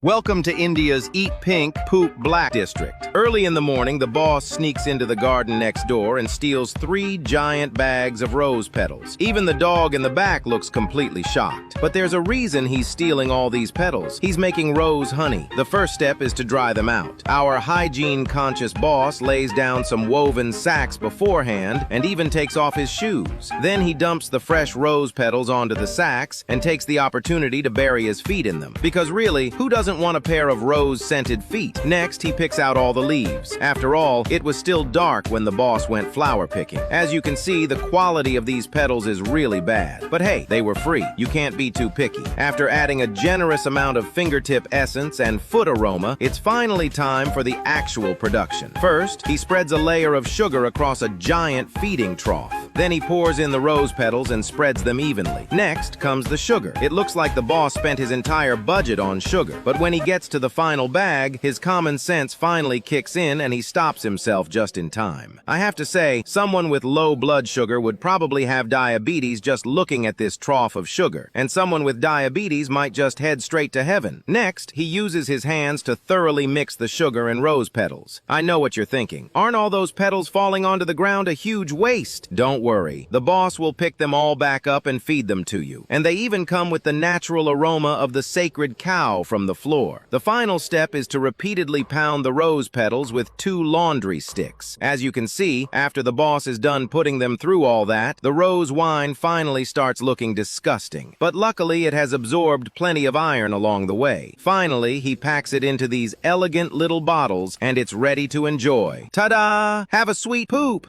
Welcome to India's Eat Pink, Poop Black district. Early in the morning, the boss sneaks into the garden next door and steals 3 giant bags of rose petals. Even the dog in the back looks completely shocked. But there's a reason he's stealing all these petals. He's making rose honey. The first step is to dry them out. Our hygiene-conscious boss lays down some woven sacks beforehand and even takes off his shoes. Then he dumps the fresh rose petals onto the sacks and takes the opportunity to bury his feet in them. Because really, who doesn't want a pair of rose-scented feet? Next, he picks out all the leaves. After all, it was still dark when the boss went flower picking. As you can see, the quality of these petals is really bad. But hey, they were free. You can't be too picky. After adding a generous amount of fingertip essence and foot aroma, it's finally time for the actual production. First, he spreads a layer of sugar across a giant feeding trough. Then he pours in the rose petals and spreads them evenly. Next comes the sugar. It looks like the boss spent his entire budget on sugar. But when he gets to the final bag, his common sense finally kicks in and he stops himself just in time. I have to say, someone with low blood sugar would probably have diabetes just looking at this trough of sugar. And someone with diabetes might just head straight to heaven. Next, he uses his hands to thoroughly mix the sugar and rose petals. I know what you're thinking. Aren't all those petals falling onto the ground a huge waste? Don't worry. The boss will pick them all back up and feed them to you. And they even come with the natural aroma of the sacred cow from the floor. The final step is to repeatedly pound the rose petals with 2 laundry sticks. As you can see, after the boss is done putting them through all that, the rose wine finally starts looking disgusting. But luckily, it has absorbed plenty of iron along the way. Finally, he packs it into these elegant little bottles and it's ready to enjoy. Ta-da! Have a sweet poop!